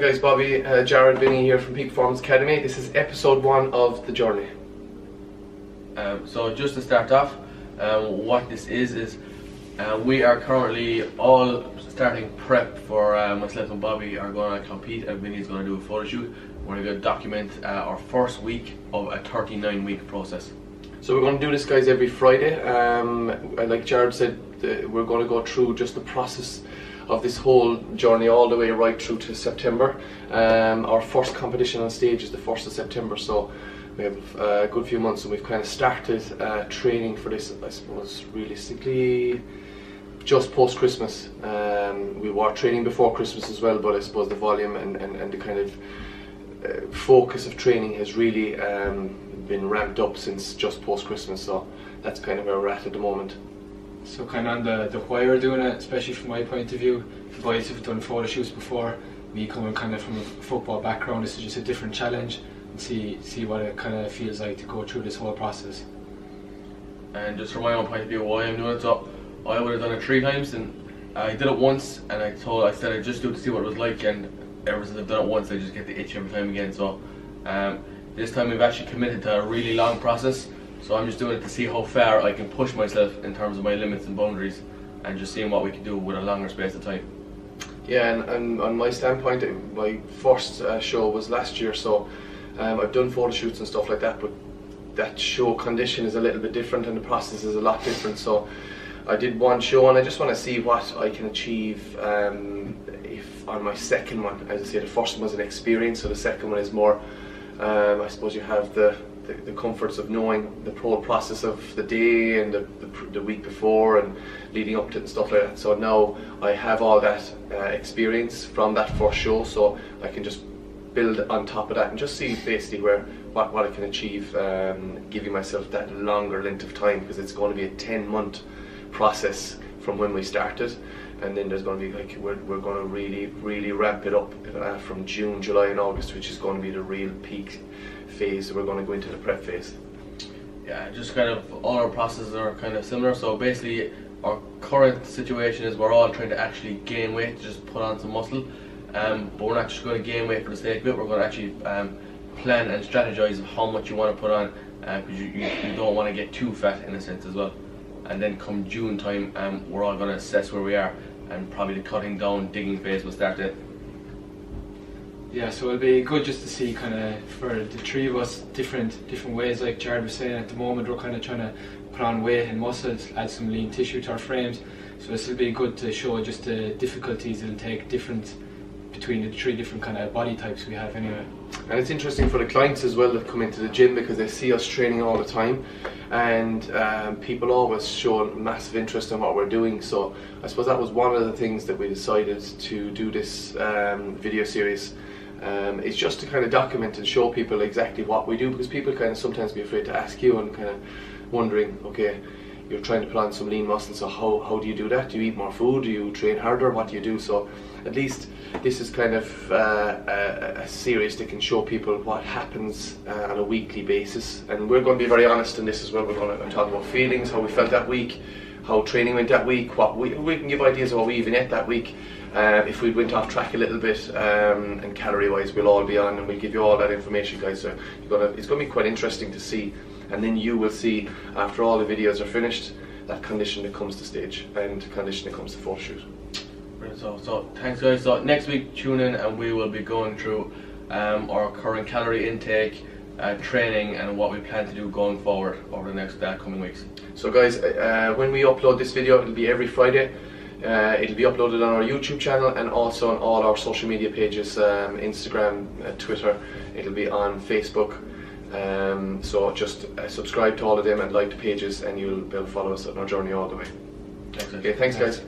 guys, Bobby, Jared, Vinny here from Peak Performance Academy. This is episode 1 of the journey. So just to start off, what this is we are currently all starting prep for myself and Bobby are going to compete, and Vinny is going to do a photo shoot. We're going to document our first week of a 39-week process. So we're going to do this, guys, every Friday. Like Jared said, we're going to go through just the process of this whole journey all the way right through to September. Our first competition on stage is the 1st of September, so we have a good few months, and we've kind of started training for this, I suppose, realistically just post Christmas. We were training before Christmas as well, but I suppose the volume and the kind of focus of training has really been ramped up since just post Christmas, so that's kind of where we're at the moment. So kind of on the why we're doing it, especially from my point of view, the boys have done photo shoots before. Me coming kind of from a football background, this is just a different challenge, and see what it kind of feels like to go through this whole process. And just from my own point of view, why I'm doing it, so I would have done it 3 times, and I did it once, and I said I'd just do it to see what it was like, and ever since I've done it once, I just get the itch every time again. So this time we've actually committed to a really long process. So I'm just doing it to see how far I can push myself in terms of my limits and boundaries, and just seeing what we can do with a longer space of time. Yeah, and on my standpoint, my first show was last year, so I've done photo shoots and stuff like that, but that show condition is a little bit different and the process is a lot different. So I did one show, and I just want to see what I can achieve if on my second one. As I say, the first one was an experience, so the second one is more, I suppose you have the comforts of knowing the whole process of the day and the week before and leading up to it and stuff like that. So now I have all that experience from that first show, so I can just build on top of that and just see basically what I can achieve, giving myself that longer length of time, because it's going to be a 10-month process from when we started, and then there's going to be like we're going to really ramp it up from June, July and August, which is going to be the real peak phase. We're going to go into the prep phase. Yeah, just kind of all our processes are kind of similar. So basically our current situation is we're all trying to actually gain weight, just put on some muscle, but we're not just going to gain weight for the sake of it. We're going to actually plan and strategize of how much you want to put on, because you don't want to get too fat in a sense as well. And then come June time, we're all going to assess where we are, and probably the cutting down, digging phase will start then. Yeah, so it'll be good just to see kind of for the 3 of us different ways. Like Jared was saying, at the moment we're kind of trying to put on weight and muscles, add some lean tissue to our frames. So this will be good to show just the difficulties it'll take between the 3 different kind of body types we have anyway. And it's interesting for the clients as well that come into the gym, because they see us training all the time, and people always show massive interest in what we're doing. So I suppose that was one of the things that we decided to do this video series. It's just to kind of document and show people exactly what we do, because people kind of sometimes be afraid to ask you and kind of wondering, okay, you're trying to put on some lean muscle, so how do you do that? Do you eat more food? Do you train harder? What do you do? So at least this is kind of a series that can show people what happens on a weekly basis, and we're going to be very honest in this as well. We're going to talk about feelings, how we felt that week, how training went that week, what we can give ideas of what we even ate that week. If we went off track a little bit, and calorie wise, we'll all be on, and we'll give you all that information, guys. So it's going to be quite interesting to see, and then you will see after all the videos are finished that condition that comes to stage and condition that comes to photo shoot. So thanks, guys. So next week tune in, and we will be going through our current calorie intake, training, and what we plan to do going forward over the next coming weeks. So guys, when we upload this video, it'll be every Friday. It'll be uploaded on our YouTube channel and also on all our social media pages, Instagram, Twitter. It'll be on Facebook. So just subscribe to all of them and like the pages, and you'll be able to follow us on our journey all the way. Thanks, okay, thanks guys.